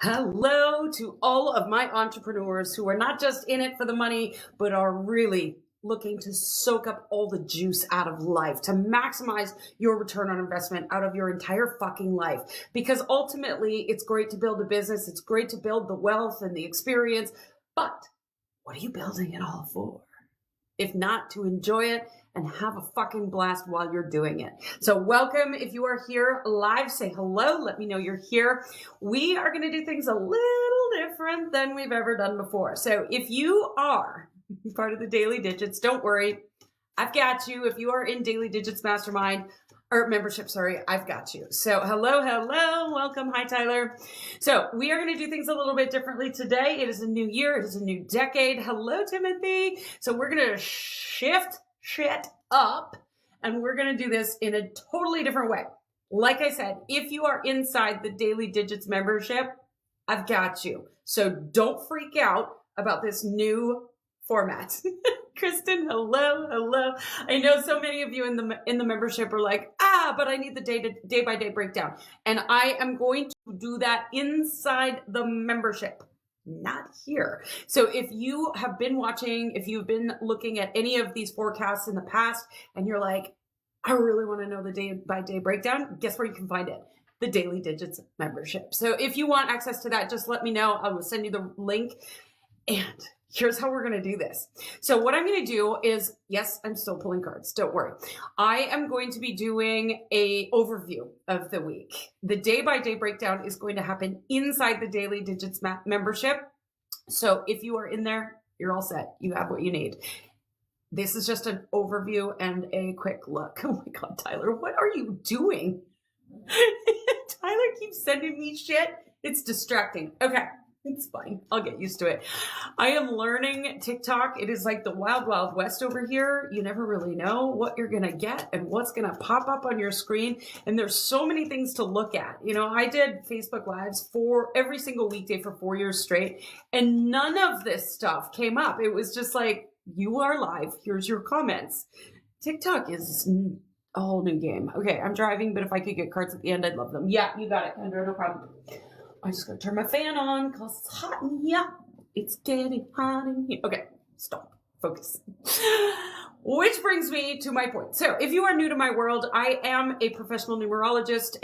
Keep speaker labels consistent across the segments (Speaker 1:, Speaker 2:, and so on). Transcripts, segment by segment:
Speaker 1: Hello to all of my entrepreneurs who are not just in it for the money, but are really looking to soak up all the juice out of life, to maximize your return on investment out of your entire fucking life. Because ultimately, it's great to build a business, it's great to build the wealth and the experience, but what are you building it all for? If not to enjoy it and have a fucking blast while you're doing it. So welcome. If you are here live, say hello. Let me know you're here. We are going to do things a little different than we've ever done before. So if you are part of the Daily Digits, don't worry. I've got you. If you are in Daily Digits Mastermind, or membership, sorry, I've got you. So hello, welcome. Hi, Tyler. So we are going to do things a little bit differently today. It is a new year. It is a new decade. Hello, Timothy. So we're going to shift shit up, and we're going to do this in a totally different way. Like I said, if you are inside the Daily Digits membership, I've got you. So don't freak out about this new format. Kristen, hello. I know so many of you in the membership are like, but I need the day by day breakdown. And I am going to do that inside the membership, not here. So if you have been watching, if you've been looking at any of these forecasts in the past, and you're like, I really want to know the day by day breakdown, guess where you can find it? The Daily Digits membership. So if you want access to that, just let me know. I will send you the link. And here's how we're going to do this. So what I'm going to do is, yes, I'm still pulling cards. Don't worry. I am going to be doing a overview of the week. The day-by-day breakdown is going to happen inside the Daily Digits membership. So if you are in there, you're all set. You have what you need. This is just an overview and a quick look. Oh my God, Tyler, what are you doing? Tyler keeps sending me shit. It's distracting. Okay. It's fine. I'll get used to it. I am learning TikTok. It is like the wild, wild west over here. You never really know what you're going to get and what's going to pop up on your screen. And there's so many things to look at. You know, I did Facebook Lives for every single weekday for 4 years straight, and none of this stuff came up. It was just like, you are live. Here's your comments. TikTok is a whole new game. Okay, I'm driving, but if I could get cards at the end, I'd love them. Yeah, you got it, Kendra. No problem. I just gotta turn my fan on because it's hot in here. It's getting hot in here. Okay, stop. Focus. Which brings me to my point. So if you are new to my world, I am a professional numerologist,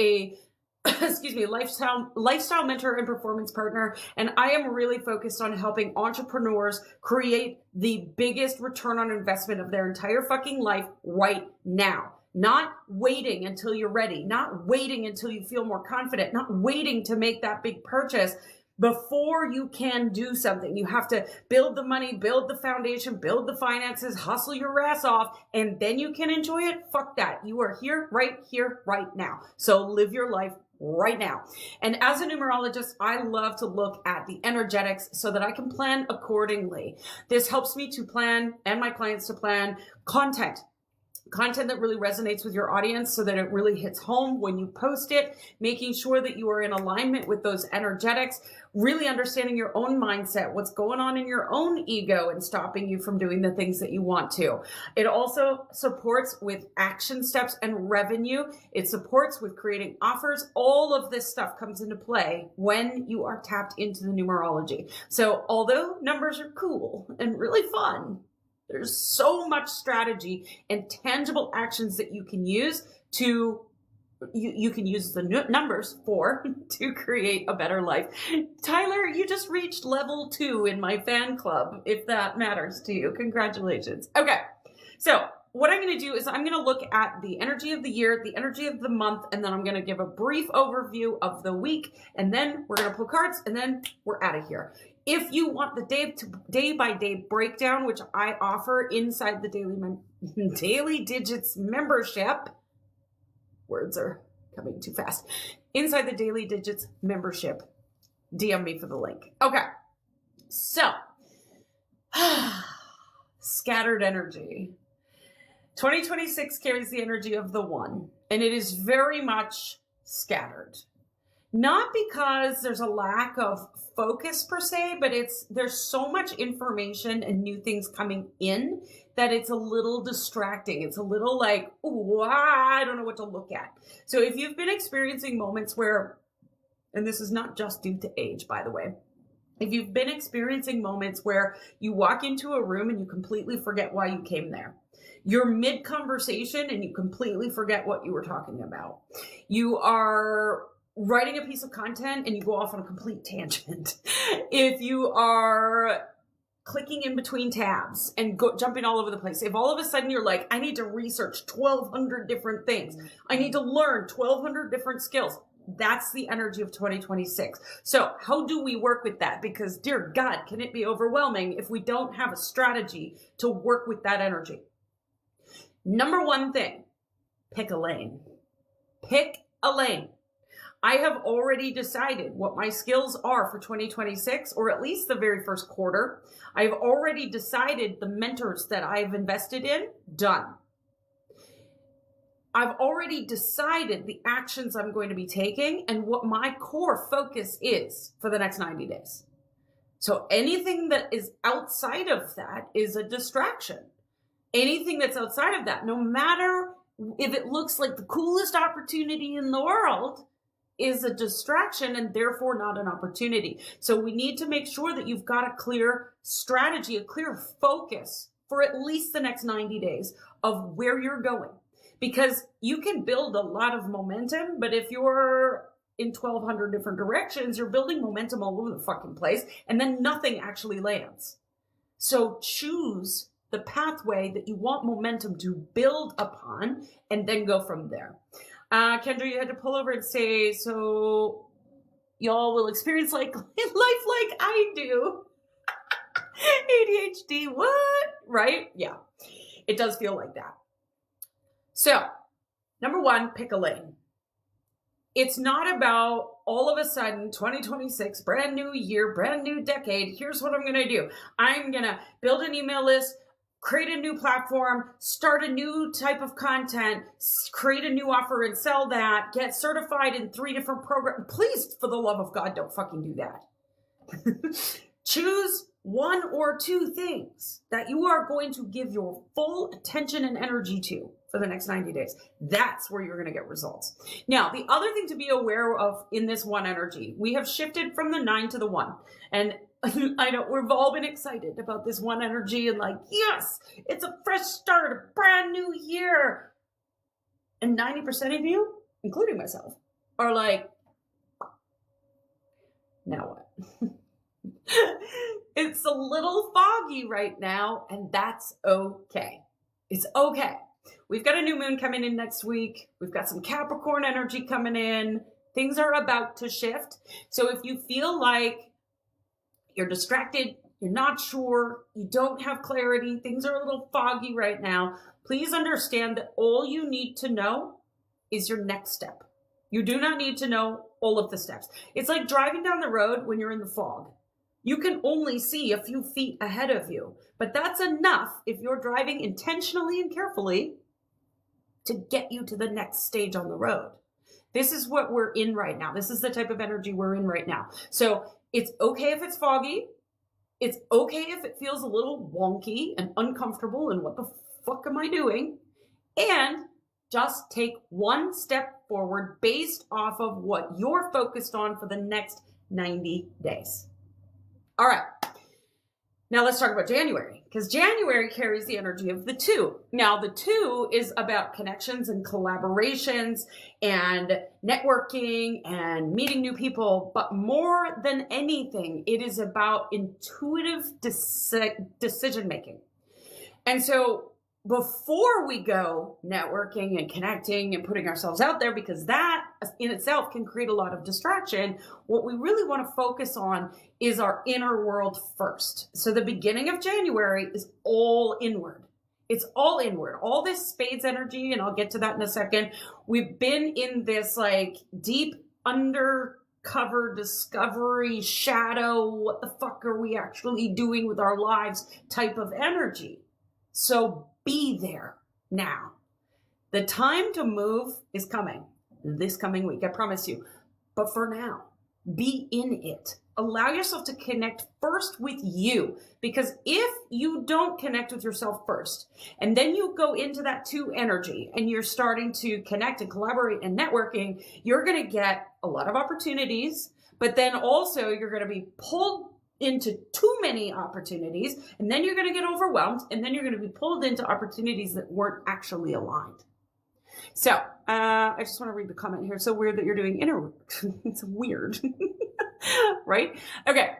Speaker 1: lifestyle mentor and performance partner. And I am really focused on helping entrepreneurs create the biggest return on investment of their entire fucking life right now. Not waiting until you're ready, not waiting until you feel more confident, not waiting to make that big purchase before you can do something. You have to build the money, build the foundation, build the finances, hustle your ass off, and then you can enjoy it. Fuck that. You are here, right now. So live your life right now. And as a numerologist, I love to look at the energetics so that I can plan accordingly. This helps me to plan and my clients to plan content that really resonates with your audience so that it really hits home when you post it, making sure that you are in alignment with those energetics, really understanding your own mindset, what's going on in your own ego and stopping you from doing the things that you want to. It also supports with action steps and revenue. It supports with creating offers. All of this stuff comes into play when you are tapped into the numerology. So although numbers are cool and really fun, there's so much strategy and tangible actions that you can use to, you can use the numbers for to create a better life. Tyler, you just reached level 2 in my fan club, if that matters to you. Congratulations. Okay, so what I'm going to do is I'm going to look at the energy of the year, the energy of the month, and then I'm going to give a brief overview of the week, and then we're going to pull cards, and then we're out of here. If you want the day by day breakdown, which I offer inside the Daily Digits membership, words are coming too fast. Inside the Daily Digits membership, DM me for the link. Okay, so scattered energy. 2026 carries the energy of the one, and it is very much scattered. Not because there's a lack of focus per se, but there's so much information and new things coming in that it's a little distracting. It's a little like, ooh, I don't know what to look at. So if you've been experiencing moments where and this is not just due to age, by the way, if you've been experiencing moments where you walk into a room and you completely forget why you came there, you're mid-conversation and you completely forget what you were talking about, you are writing a piece of content and you go off on a complete tangent, if you are clicking in between tabs and jumping all over the place, if all of a sudden you're like, I need to research 1,200 different things, I need to learn 1,200 different skills, that's the energy of 2026. So how do we work with that? Because dear God, can it be overwhelming if we don't have a strategy to work with that energy? Number one thing, pick a lane. Pick a lane. I have already decided what my skills are for 2026, or at least the very first quarter. I've already decided the mentors that I've invested in, done. I've already decided the actions I'm going to be taking and what my core focus is for the next 90 days. So anything that is outside of that is a distraction. Anything that's outside of that, no matter if it looks like the coolest opportunity in the world, is a distraction and therefore not an opportunity. So we need to make sure that you've got a clear strategy, a clear focus for at least the next 90 days of where you're going. Because you can build a lot of momentum, but if you're in 1,200 different directions, you're building momentum all over the fucking place, and then nothing actually lands. So choose the pathway that you want momentum to build upon, and then go from there. Kendra, you had to pull over and say, so y'all will experience like life like I do. ADHD, what? Right? Yeah, it does feel like that. So, number one, pick a lane. It's not about all of a sudden 2026, brand new year, brand new decade. Here's what I'm going to do. I'm going to build an email list, create a new platform, start a new type of content, create a new offer and sell that, get certified in 3 different programs. Please, for the love of God, don't fucking do that. Choose 1 or 2 things that you are going to give your full attention and energy to for the next 90 days. That's where you're going to get results. Now, the other thing to be aware of in this 1 energy, we have shifted from the 9 to the 1. And I know we've all been excited about this 1 energy and like, yes, it's a fresh start, a brand new year. And 90% of you, including myself, are like, now what? It's a little foggy right now, and that's okay. It's okay. We've got a new moon coming in next week. We've got some Capricorn energy coming in. Things are about to shift. So if you feel like you're distracted, you're not sure, you don't have clarity, things are a little foggy right now, please understand that all you need to know is your next step. You do not need to know all of the steps. It's like driving down the road when you're in the fog. You can only see a few feet ahead of you, but that's enough if you're driving intentionally and carefully to get you to the next stage on the road. This is what we're in right now. This is the type of energy we're in right now. So it's okay if it's foggy. It's okay if it feels a little wonky and uncomfortable and what the fuck am I doing? And just take 1 step forward based off of what you're focused on for the next 90 days. All right. Now let's talk about January, because January carries the energy of the 2. Now the 2 is about connections and collaborations and networking and meeting new people. But more than anything, it is about intuitive decision making. And so before we go networking and connecting and putting ourselves out there, because that in itself can create a lot of distraction, what we really want to focus on is our inner world first. So the beginning of January is all inward. It's all inward. All this spades energy, and I'll get to that in a second. We've been in this like deep undercover discovery shadow, what the fuck are we actually doing with our lives type of energy. So be there now. The time to move is coming this coming week, I promise you. But for now, be in it. Allow yourself to connect first with you. Because if you don't connect with yourself first, and then you go into that 2 energy and you're starting to connect and collaborate and networking, you're going to get a lot of opportunities, but then also you're going to be pulled into too many opportunities, and then you're going to get overwhelmed, and then you're going to be pulled into opportunities that weren't actually aligned. So I just want to read the comment here. It's so weird that you're doing inner work. It's weird, right? Okay.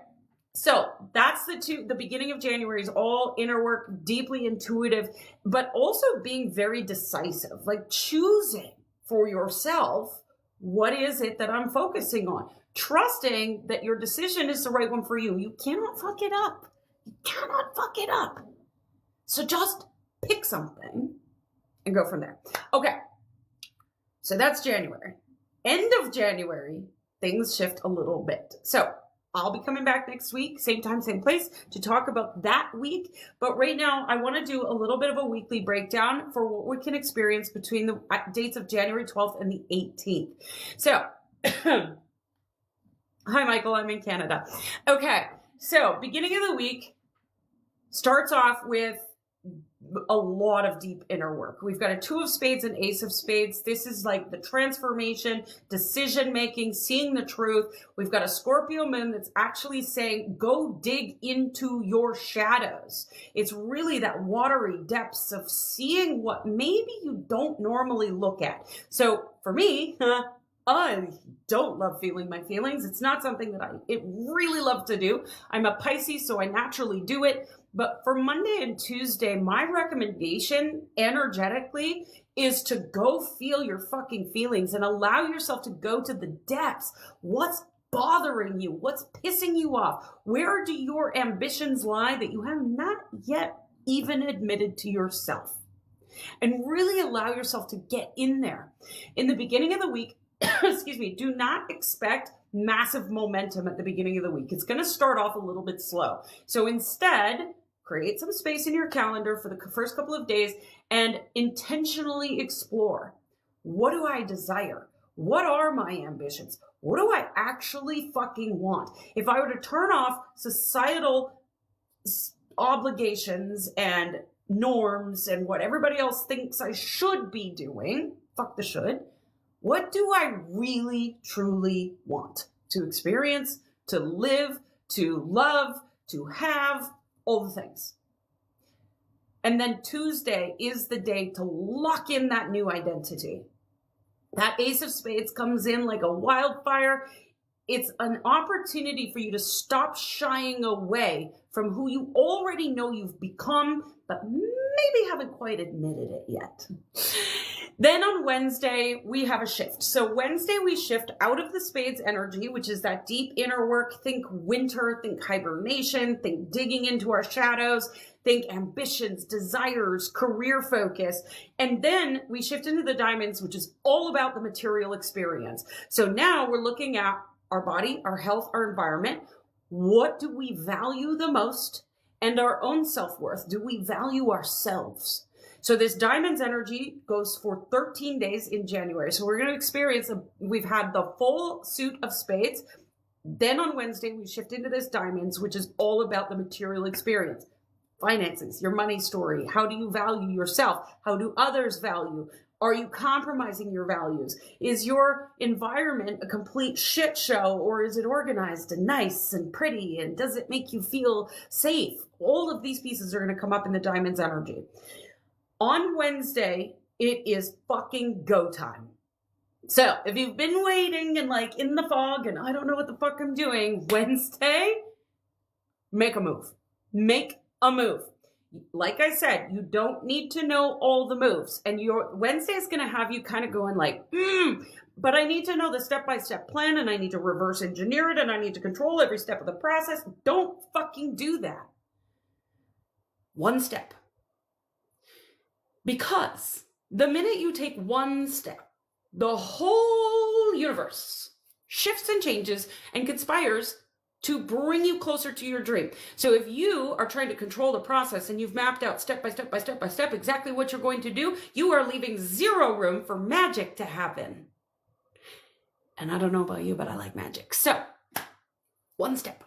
Speaker 1: So that's the beginning of January is all inner work, deeply intuitive, but also being very decisive, like choosing for yourself, what is it that I'm focusing on? Trusting that your decision is the right one for you. You cannot fuck it up. You cannot fuck it up. So just pick something and go from there. Okay. So that's January. End of January, things shift a little bit. So I'll be coming back next week, same time, same place, to talk about that week. But right now, I want to do a little bit of a weekly breakdown for what we can experience between the dates of January 12th and the 18th. So, hi, Michael. I'm in Canada. Okay. So, beginning of the week starts off with a lot of deep inner work. We've got a 2 of spades and ace of spades. This is like the transformation, decision making, seeing the truth. We've got a Scorpio moon that's actually saying, go dig into your shadows. It's really that watery depths of seeing what maybe you don't normally look at. So for me, I don't love feeling my feelings. It's not something that I really love to do. I'm a Pisces, so I naturally do it. But for Monday and Tuesday, my recommendation energetically is to go feel your fucking feelings and allow yourself to go to the depths. What's bothering you? What's pissing you off? Where do your ambitions lie that you have not yet even admitted to yourself? And really allow yourself to get in there. In the beginning of the week, excuse me, do not expect massive momentum at the beginning of the week. It's going to start off a little bit slow. So instead, create some space in your calendar for the first couple of days and intentionally explore. What do I desire? What are my ambitions? What do I actually fucking want? If I were to turn off societal obligations and norms and what everybody else thinks I should be doing, fuck the should, what do I really, truly want to experience, to live, to love, to have, all the things? And then Tuesday is the day to lock in that new identity. That ace of spades comes in like a wildfire. It's an opportunity for you to stop shying away from who you already know you've become, but maybe haven't quite admitted it yet. Then on Wednesday, we have a shift. So Wednesday, we shift out of the spades energy, which is that deep inner work. Think winter, think hibernation, think digging into our shadows, think ambitions, desires, career focus. And then we shift into the diamonds, which is all about the material experience. So now we're looking at our body, our health, our environment. What do we value the most? And our own self-worth. Do we value ourselves? So this diamonds energy goes for 13 days in January. So we're going to experience, we've had the full suit of spades. Then on Wednesday, we shift into this diamonds, which is all about the material experience. Finances, your money story. How do you value yourself? How do others value? Are you compromising your values? Is your environment a complete shit show, or is it organized and nice and pretty? And does it make you feel safe? All of these pieces are going to come up in the diamonds energy. On Wednesday, it is fucking go time. So if you've been waiting and like in the fog and I don't know what the fuck I'm doing, Wednesday, make a move. Make a move. Like I said, you don't need to know all the moves. And your Wednesday is going to have you kind of going like, but I need to know the step-by-step plan and I need to reverse engineer it and I need to control every step of the process. Don't fucking do that. One step. Because the minute you take one step, the whole universe shifts and changes and conspires to bring you closer to your dream. So if you are trying to control the process and you've mapped out step by step by step by step exactly what you're going to do, you are leaving zero room for magic to happen. And I don't know about you, but I like magic. So one step.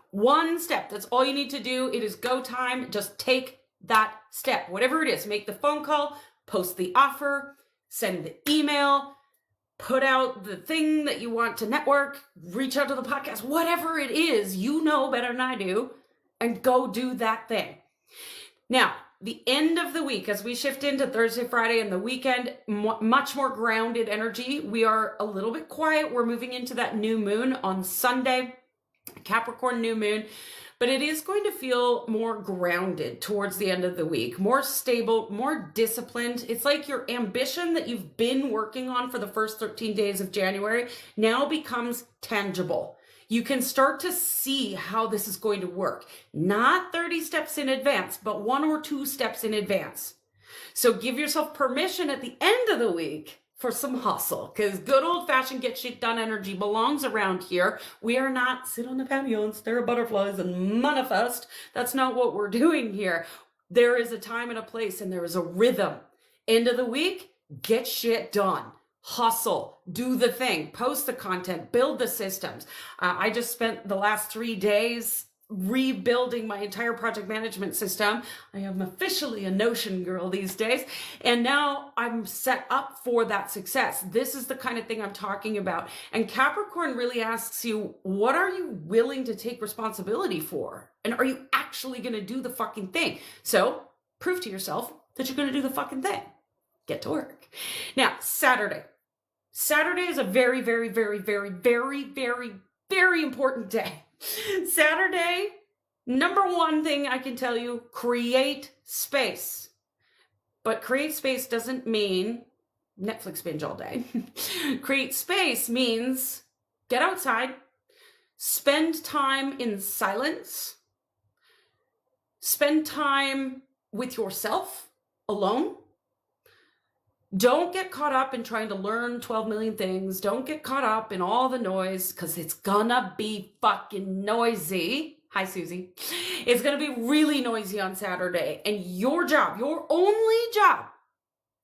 Speaker 1: That's all you need to do. It is go time. Just take that step. Whatever it is, make the phone call, post the offer, send the email, put out the thing that you want to network, reach out to the podcast, whatever it is, you know better than I do, and go do that thing. Now, the end of the week, as we shift into Thursday, Friday, and the weekend, much more grounded energy. We are a little bit quiet. We're moving into that new moon on Sunday, Capricorn new moon, but it is going to feel more grounded towards the end of the week, more stable, more disciplined. It's like your ambition that you've been working on for the first 13 days of January now becomes tangible. You can start to see how this is going to work. Not 30 steps in advance, but 1 or 2 steps in advance. So give yourself permission at the end of the week for some hustle, because good old-fashioned get shit done energy belongs around here. We are not sit on the patio and stare at butterflies and manifest. That's not what we're doing here. There is a time and a place, and there is a rhythm. End of the week, get shit done. Hustle, do the thing, post the content, build the systems. I just spent the last 3 days rebuilding my entire project management system. I am officially a Notion girl these days, and now I'm set up for that success. This is the kind of thing I'm talking about. And Capricorn really asks you, what are you willing to take responsibility for? And are you actually going to do the fucking thing? So prove to yourself that you're going to do the fucking thing. Get to work. Now, Saturday. Saturday is a very, very, very, very, very, very, very important day. Saturday, number one thing I can tell you, create space. But create space doesn't mean Netflix binge all day. Create space means get outside, spend time in silence, spend time with yourself alone. Don't get caught up in trying to learn 12 million things. Don't get caught up in all the noise, because it's gonna be fucking noisy. Hi, Susie. It's gonna be really noisy on Saturday. And your job, your only job,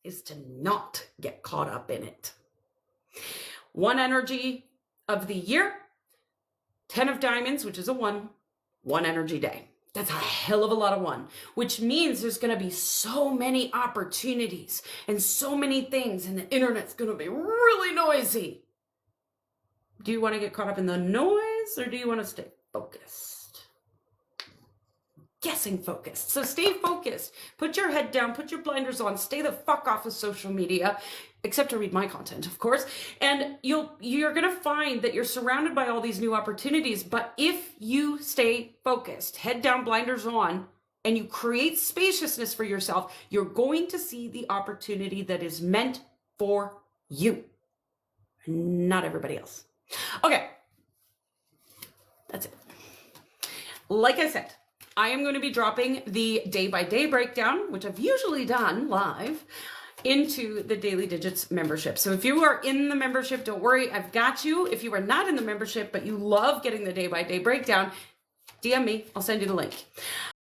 Speaker 1: is to not get caught up in it. 1 energy of the year, 10 of diamonds, which is a 1 energy day. That's a hell of a lot of 1, which means there's going to be so many opportunities and so many things, and the internet's going to be really noisy. Do you want to get caught up in the noise, or do you want to stay focused? Guessing focused. So stay focused. Put your head down, put your blinders on, stay the fuck off of social media, except to read my content, of course. And you're going to find that you're surrounded by all these new opportunities. But if you stay focused, head down, blinders on, and you create spaciousness for yourself, you're going to see the opportunity that is meant for you, not everybody else. Okay. That's it. Like I said, I am going to be dropping the day-by-day breakdown, which I've usually done live, into the Daily Digits membership. So if you are in the membership, don't worry, I've got you. If you are not in the membership, but you love getting the day-by-day breakdown, DM me, I'll send you the link.